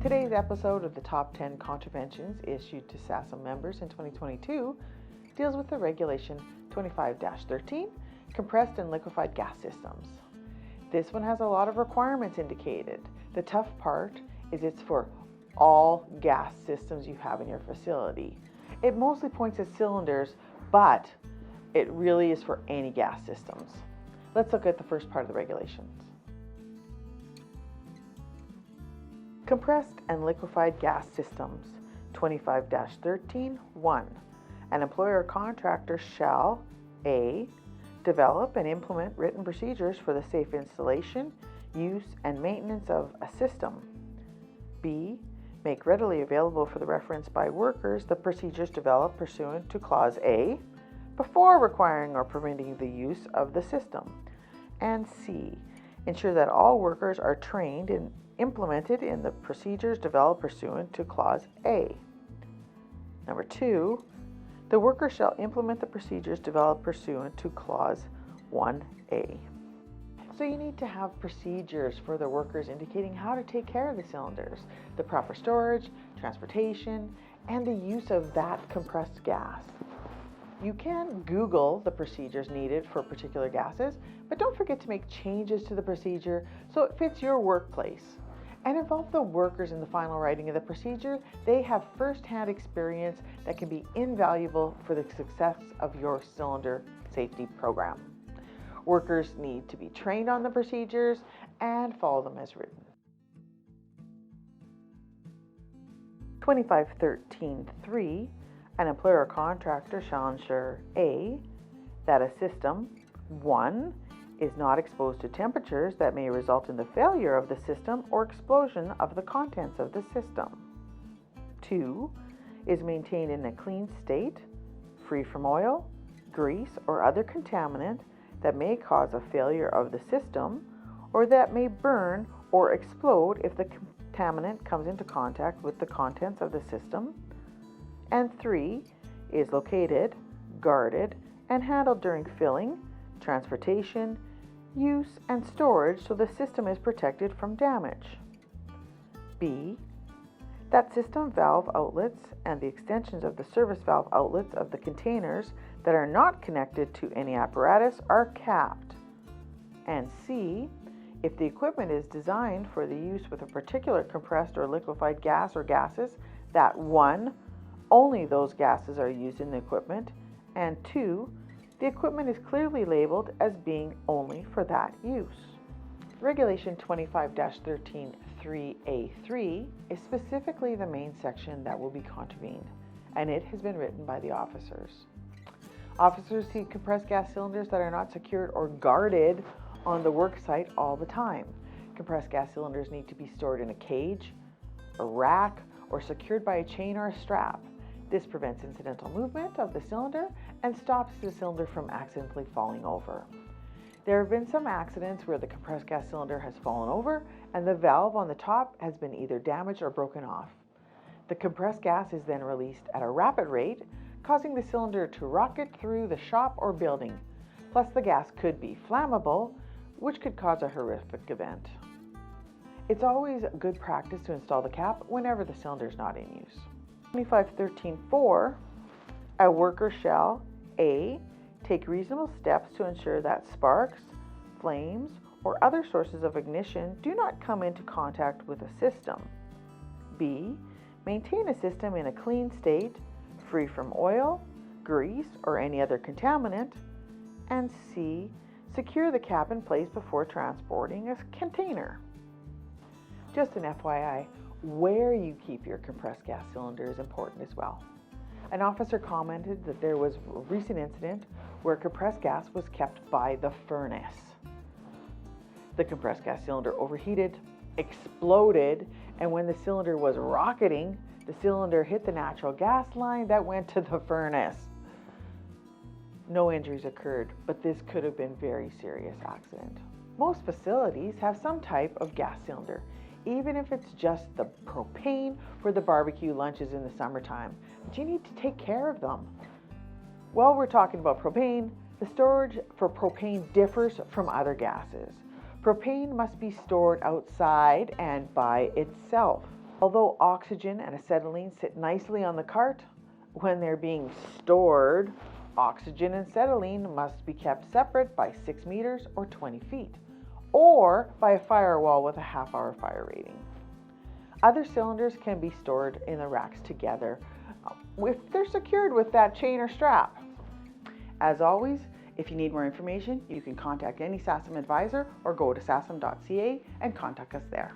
Today's episode of the Top 10 Contraventions Issued to SASM Members in 2022 deals with the Regulation 25-13, Compressed and Liquified Gas Systems. This one has a lot of requirements indicated. The tough part is it's for all gas systems you have in your facility. It mostly points at cylinders, but it really is for any gas systems. Let's look at the first part of the regulations. Compressed and liquefied gas systems, 25-13-1. An employer or contractor shall A. Develop and implement written procedures for the safe installation, use, and maintenance of a system. B. Make readily available for the reference by workers the procedures developed pursuant to Clause A before requiring or permitting the use of the system. And C. Ensure that all workers are trained and implemented in the procedures developed pursuant to Clause A. Number 2. The worker shall implement the procedures developed pursuant to Clause 1A. So you need to have procedures for the workers indicating how to take care of the cylinders, the proper storage, transportation, and the use of that compressed gas. You can Google the procedures needed for particular gases, but don't forget to make changes to the procedure so it fits your workplace. And involve the workers in the final writing of the procedure. They have first-hand experience that can be invaluable for the success of your cylinder safety program. Workers need to be trained on the procedures and follow them as written. 25-13-3. An employer or contractor shall ensure A. That a system 1. Is not exposed to temperatures that may result in the failure of the system or explosion of the contents of the system. 2. Is maintained in a clean state, free from oil, grease, or other contaminant that may cause a failure of the system or that may burn or explode if the contaminant comes into contact with the contents of the system. And 3. Is located, guarded, and handled during filling, transportation, use, and storage so the system is protected from damage. B. That system valve outlets and the extensions of the service valve outlets of the containers that are not connected to any apparatus are capped. And C. If the equipment is designed for the use with a particular compressed or liquefied gas or gases, that 1. Only those gases are used in the equipment, and 2. The equipment is clearly labeled as being only for that use. Regulation 25-13-3A3 is specifically the main section that will be contravened, and it has been written by the officers. Officers see compressed gas cylinders that are not secured or guarded on the work site all the time. Compressed gas cylinders need to be stored in a cage, a rack, or secured by a chain or a strap. This prevents incidental movement of the cylinder and stops the cylinder from accidentally falling over. There have been some accidents where the compressed gas cylinder has fallen over and the valve on the top has been either damaged or broken off. The compressed gas is then released at a rapid rate, causing the cylinder to rocket through the shop or building. Plus, the gas could be flammable, which could cause a horrific event. It's always good practice to install the cap whenever the cylinder is not in use. 25-13-4, a worker shall A. Take reasonable steps to ensure that sparks, flames, or other sources of ignition do not come into contact with a system. B. Maintain a system in a clean state, free from oil, grease, or any other contaminant. And C. Secure the cap in place before transporting a container. Just an FYI, where you keep your compressed gas cylinder is important as well. An officer commented that there was a recent incident where compressed gas was kept by the furnace. The compressed gas cylinder overheated, exploded, and when the cylinder was rocketing, the cylinder hit the natural gas line that went to the furnace. No injuries occurred, but this could have been a very serious accident. Most facilities have some type of gas cylinder, even if it's just the propane for the barbecue lunches in the summertime. But you need to take care of them. While we're talking about propane, the storage for propane differs from other gases. Propane must be stored outside and by itself. Although oxygen and acetylene sit nicely on the cart, when they're being stored, oxygen and acetylene must be kept separate by 6 meters or 20 feet, or by a firewall with a half-hour fire rating. Other cylinders can be stored in the racks together if they're secured with that chain or strap. As always, if you need more information, you can contact any SASM advisor or go to sasm.ca and contact us there.